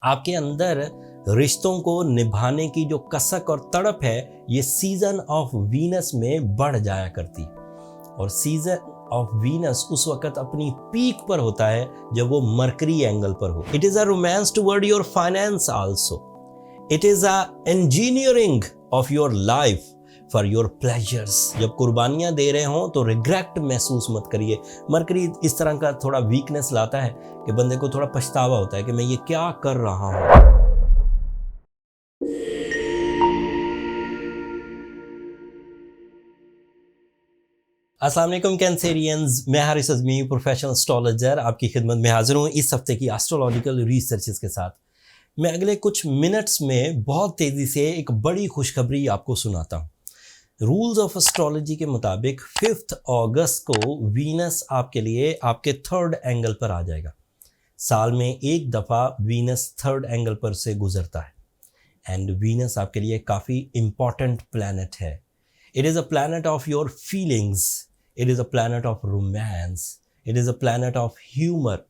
आपके अंदर रिश्तों को निभाने की जो कसक और तड़प है, ये सीजन ऑफ वीनस में बढ़ जाया करती। और सीजन ऑफ वीनस उस वक्त अपनी पीक पर होता है जब वो मरकरी एंगल पर हो। It is a romance toward your finance also. It is a engineering of your life for your pleasures. जब कुर्बानियां दे रहे हों तो रिग्रेट महसूस मत करिए। मरकरी इस तरह का थोड़ा वीकनेस लाता है कि बंदे को थोड़ा पछतावा होता है कि मैं ये क्या कर रहा हूं। अस्सलाम वालेकुम कैंसेरियंस, मैं हारिस अज़मी प्रोफेशनल एस्ट्रोलॉजर आपकी खिदमत में हाजिर हूँ इस हफ्ते की एस्ट्रोलॉजिकल रिसर्चेस के साथ। मैं अगले कुछ मिनट्स में बहुत तेज़ी से एक बड़ी खुशखबरी आपको सुनाता हूँ। रूल्स ऑफ एस्ट्रोलॉजी के मुताबिक 5 अगस्त को वीनस आपके लिए आपके थर्ड एंगल पर आ जाएगा। साल में एक दफ़ा वीनस थर्ड एंगल पर से गुजरता है एंड वीनस आपके लिए काफ़ी इम्पॉर्टेंट प्लैनेट है। It is a planet of your feelings, it is a planet of romance, it is a planet of humour.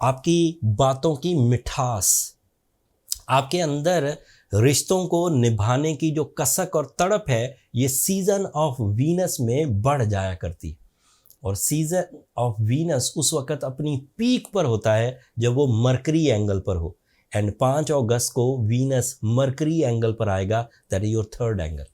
आपकी बातों की मिठास, आपके अंदर रिश्तों को निभाने की जो कसक और तड़प है, ये सीजन ऑफ वीनस में बढ़ जाया करती। और सीजन ऑफ वीनस उस वक्त अपनी पीक पर होता है जब वो मरकरी एंगल पर हो। एंड 5 अगस्त को वीनस मरकरी एंगल पर आएगा, that is your third angle.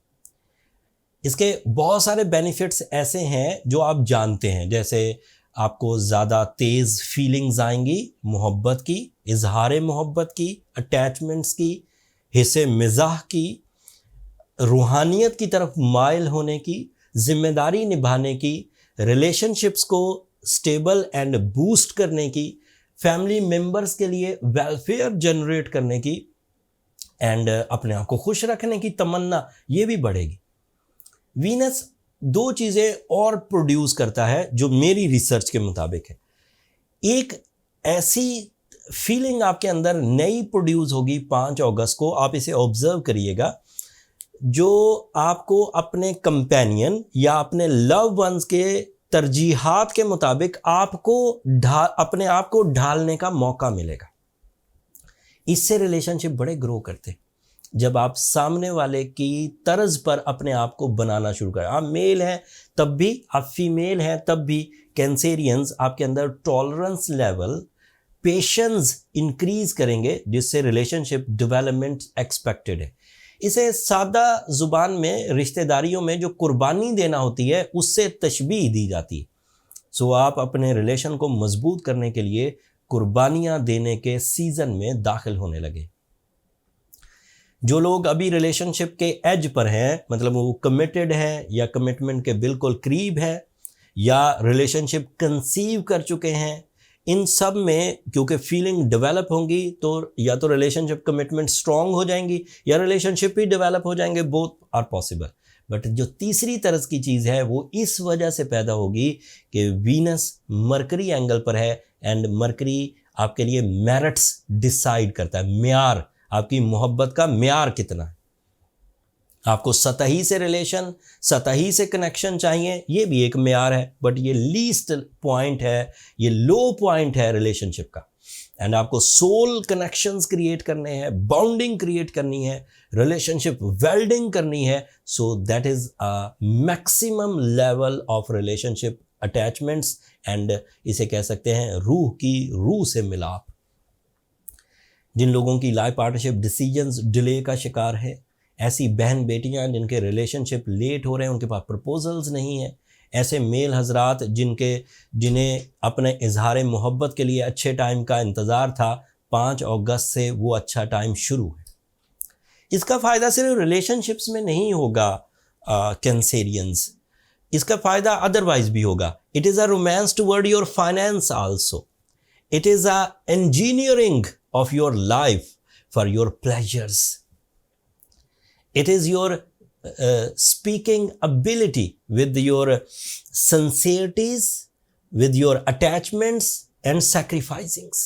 इसके बहुत सारे बेनिफिट्स ऐसे हैं जो आप जानते हैं, जैसे आपको ज़्यादा तेज़ फीलिंग्स आएंगी मोहब्बत की, इजहार मोहब्बत की, अटैचमेंट्स की, हिस्से मिजाह की, रूहानियत की तरफ माइल होने की, जिम्मेदारी निभाने की, रिलेशनशिप्स को स्टेबल एंड बूस्ट करने की, फैमिली मेंबर्स के लिए वेलफेयर जनरेट करने की एंड अपने आप को खुश रखने की तमन्ना ये भी बढ़ेगी। वीनस 2 चीज़ें और प्रोड्यूस करता है जो मेरी रिसर्च के मुताबिक है। एक ऐसी फीलिंग आपके अंदर नई प्रोड्यूस होगी 5 अगस्त को, आप इसे ऑब्जर्व करिएगा, जो आपको अपने कंपेनियन या अपने लव वंस के तरजीहात के मुताबिक आपको अपने आप को ढालने का मौका मिलेगा। इससे रिलेशनशिप बड़े ग्रो करते हैं जब आप सामने वाले की तर्ज पर अपने आप को बनाना शुरू करें। आप मेल हैं तब भी, आप फीमेल हैं तब भी, कैंसेरियंस आपके अंदर टॉलरेंस लेवल, पेशेंस इंक्रीज करेंगे, जिससे रिलेशनशिप डेवलपमेंट एक्सपेक्टेड है। इसे सादा जुबान में रिश्तेदारियों में जो कुर्बानी देना होती है उससे तशबीह दी जाती है। सो आप अपने रिलेशन को मजबूत करने के लिए कुर्बानियां देने के सीजन में दाखिल होने लगे। जो लोग अभी रिलेशनशिप के एज पर हैं, मतलब वो कमिटेड हैं या कमिटमेंट के बिल्कुल करीब हैं या रिलेशनशिप कंसीव कर चुके हैं, इन सब में क्योंकि फीलिंग डेवलप होंगी तो या तो रिलेशनशिप कमिटमेंट स्ट्रांग हो जाएंगी या रिलेशनशिप ही डेवलप हो जाएंगे, बोथ आर पॉसिबल। बट जो तीसरी तरह की चीज़ है वो इस वजह से पैदा होगी कि वीनस मरकरी एंगल पर है एंड मरकरी आपके लिए मेरिट्स डिसाइड करता है, म्यार, आपकी मोहब्बत का म्यार कितना है। आपको सतही से रिलेशन, सतही से कनेक्शन चाहिए, ये भी एक म्यार है, बट ये लीस्ट पॉइंट है, ये लो पॉइंट है रिलेशनशिप का। एंड आपको सोल कनेक्शंस क्रिएट करने हैं, बॉन्डिंग क्रिएट करनी है, रिलेशनशिप वेल्डिंग करनी है। So that is a maximum level of relationship attachments and इसे कह सकते हैं रूह की रूह से मिलाप। जिन लोगों की लाइफ पार्टनरशिप डिसीजंस डिले का शिकार है, ऐसी बहन बेटियां जिनके रिलेशनशिप लेट हो रहे हैं, उनके पास प्रपोजल्स नहीं है, ऐसे मेल हजरात जिन्हें अपने इजहार मोहब्बत के लिए अच्छे टाइम का इंतज़ार था, 5 अगस्त से वो अच्छा टाइम शुरू है। इसका फ़ायदा सिर्फ रिलेशनशिप्स में नहीं होगा कैंसेरियंस, इसका फ़ायदा अदरवाइज भी होगा। It is a romance toward your finance also. It is a engineering of your life for your pleasures. It is your speaking ability with your sincerities, with your attachments and sacrificings.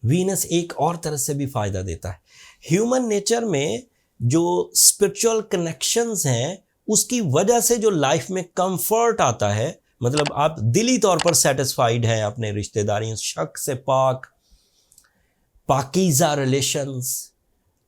Venus एक और तरह से भी फायदा देता है। Human nature में जो स्पिरिचुअल कनेक्शंस हैं उसकी वजह से जो लाइफ में कंफर्ट आता है, मतलब आप दिली तौर पर सेटिस्फाइड हैं अपने रिश्तेदारियों, शक से पाक, Pakeezah relations,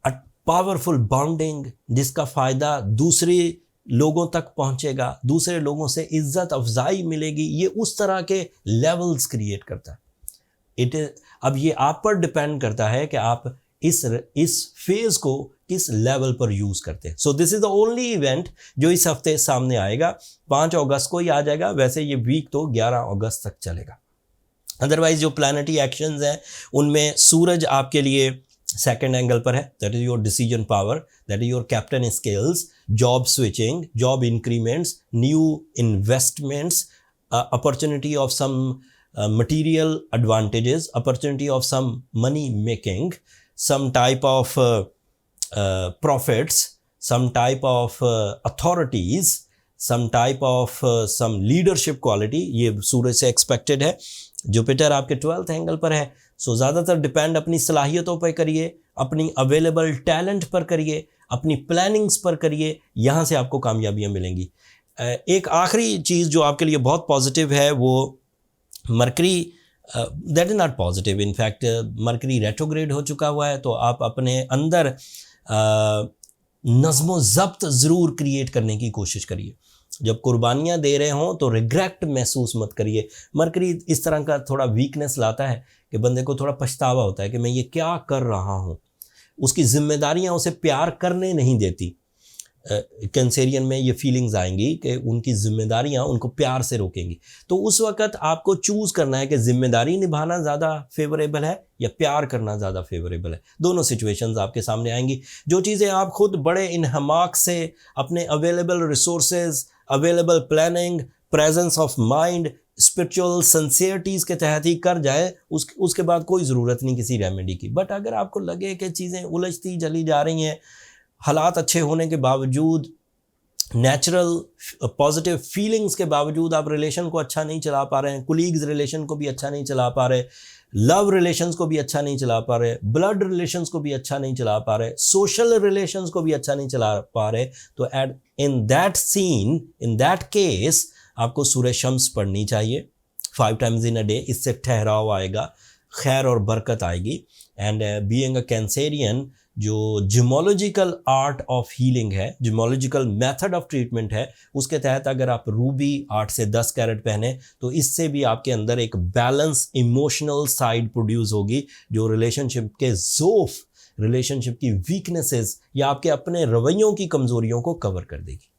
a powerful bonding जिसका फ़ायदा दूसरे लोगों तक पहुंचेगा, दूसरे लोगों से इज्जत अफजाई मिलेगी, ये उस तरह के लेवल्स क्रिएट करता है। अब ये आप पर डिपेंड करता है कि आप इस फेज को किस लेवल पर यूज करते हैं। So this is the only event जो इस हफ्ते सामने आएगा। 5 अगस्त को ही आ जाएगा, वैसे ये वीक तो 11 अगस्त तक चलेगा। अदरवाइज जो प्लानिटरी एक्शंस हैं उनमें सूरज आपके लिए सेकंड एंगल पर है, that is your decision power, that is your captain skills, job switching, job increments, new investments, opportunity of some material advantages, opportunity of some money making, some type of profits, some type of authorities, some type of some leadership quality, ये सूरज से expected है। Jupiter आपके 12th angle पर है, सो ज़्यादातर depend अपनी सलाहियतों पर करिए, अपनी अवेलेबल टैलेंट पर करिए, अपनी प्लानिंग्स पर करिए, यहाँ से आपको कामयाबियाँ मिलेंगी। एक आखिरी चीज़ जो आपके लिए बहुत पॉजिटिव है वो mercury, that is not positive, in fact mercury retrograde हो चुका हुआ है, तो आप अपने अंदर नज़्म ज़ब्त ज़रूर क्रिएट करने की कोशिश करिए। जब कुर्बानियाँ दे रहे हों तो रिग्रेट महसूस मत करिए। मरकरी इस तरह का थोड़ा वीकनेस लाता है कि बंदे को थोड़ा पछतावा होता है कि मैं ये क्या कर रहा हूँ, उसकी जिम्मेदारियाँ उसे प्यार करने नहीं देती। कैंसेरियन में ये फीलिंग्स आएंगी कि उनकी जिम्मेदारियां उनको प्यार से रोकेंगी। तो उस वक्त आपको चूज़ करना है कि जिम्मेदारी निभाना ज़्यादा फेवरेबल है या प्यार करना ज़्यादा फेवरेबल है। दोनों सिचुएशंस आपके सामने आएंगी। जो चीज़ें आप खुद बड़े इन्हमाक से अपने available resources, available planning, presence of mind, spiritual sincerities के तहत ही कर जाए, उसके बाद कोई ज़रूरत नहीं किसी रेमेडी की। बट अगर आपको लगे कि चीज़ें उलझती चली जा रही हैं, हालात अच्छे होने के बावजूद, नेचुरल पॉजिटिव फीलिंग्स के बावजूद आप रिलेशन को अच्छा नहीं चला पा रहे हैं, कुलीग्स रिलेशन को भी अच्छा नहीं चला पा रहे, लव रिलेशंस को भी अच्छा नहीं चला पा रहे, ब्लड रिलेशंस को भी अच्छा नहीं चला पा रहे, सोशल रिलेशंस को भी अच्छा नहीं चला पा रहे, तो इन दैट केस आपको सूरज शम्स पढ़नी चाहिए 5 times इन अ डे। इससे ठहराव आएगा, खैर और बरकत आएगी। एंड बीइंग अ कैंसेरियन, जो जिमोलॉजिकल आर्ट ऑफ हीलिंग है, जिमोलॉजिकल मेथड ऑफ ट्रीटमेंट है, उसके तहत अगर आप रूबी 8 से 10 कैरेट पहने तो इससे भी आपके अंदर एक बैलेंस इमोशनल साइड प्रोड्यूस होगी, जो रिलेशनशिप के ज़ोफ, रिलेशनशिप की वीकनेसेस या आपके अपने रवैयों की कमज़ोरियों को कवर कर देगी।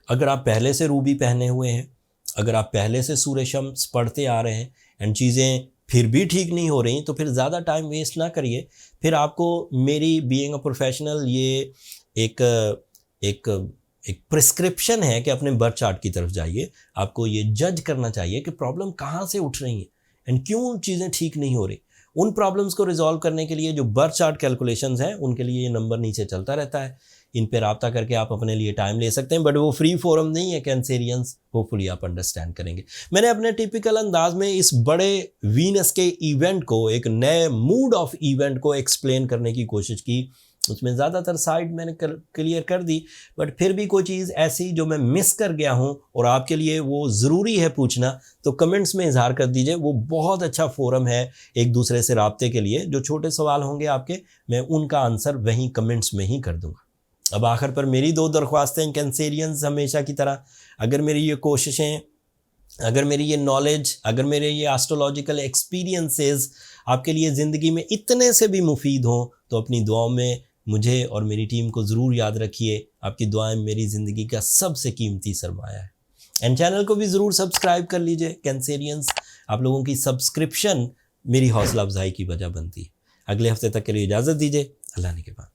अगर आप पहले से रूबी पहने हुए हैं, अगर आप पहले से सूर्य शम्स पढ़ते आ रहे हैं एंड चीज़ें फिर भी ठीक नहीं हो रही, तो फिर ज़्यादा टाइम वेस्ट ना करिए। फिर आपको मेरी बीइंग अ प्रोफेशनल ये एक प्रिस्क्रिप्शन है कि अपने बर्थ चार्ट की तरफ जाइए। आपको ये जज करना चाहिए कि प्रॉब्लम कहाँ से उठ रही हैं एंड क्यों चीज़ें ठीक नहीं हो रही। उन प्रॉब्लम्स को रिजॉल्व करने के लिए जो बर्थ चार्ट कैलकुलेशंस हैं उनके लिए ये नंबर नीचे चलता रहता है, इन पर रब्ता करके आप अपने लिए टाइम ले सकते हैं। बट वो फ्री फोरम नहीं है कैंसेरियंस, होपफुली आप अंडरस्टैंड करेंगे। मैंने अपने टिपिकल अंदाज में इस बड़े वीनस के इवेंट को, एक नए मूड ऑफ इवेंट को एक्सप्लेन करने की कोशिश की। उसमें ज़्यादातर साइड मैंने क्लियर कर दी, बट फिर भी कोई चीज़ ऐसी जो मैं मिस कर गया हूँ और आपके लिए वो ज़रूरी है पूछना, तो कमेंट्स में इजहार कर दीजिए। वो बहुत अच्छा फोरम है एक दूसरे से रब्ते के लिए। जो छोटे सवाल होंगे आपके, मैं उनका आंसर वहीं कमेंट्स में ही कर दूँगा। अब आखिर पर मेरी 2 दरख्वास्तें कैंसेरियंस हमेशा की तरह, अगर मेरी ये कोशिशें, अगर मेरी ये नॉलेज, अगर मेरे ये एस्ट्रोलॉजिकल एक्सपीरियंसेस आपके लिए ज़िंदगी में इतने से भी मुफीद हों, तो अपनी दुआओं में मुझे और मेरी टीम को ज़रूर याद रखिए। आपकी दुआएं मेरी ज़िंदगी का सबसे कीमती सरमाया है। एंड चैनल को भी ज़रूर सब्सक्राइब कर लीजिए कैंसेरियंस। आप लोगों की सब्सक्रिप्शन मेरी हौसला अफजाई की वजह बनती है। अगले हफ्ते तक के लिए इजाज़त दीजिए। अल्लाह ने के बाद।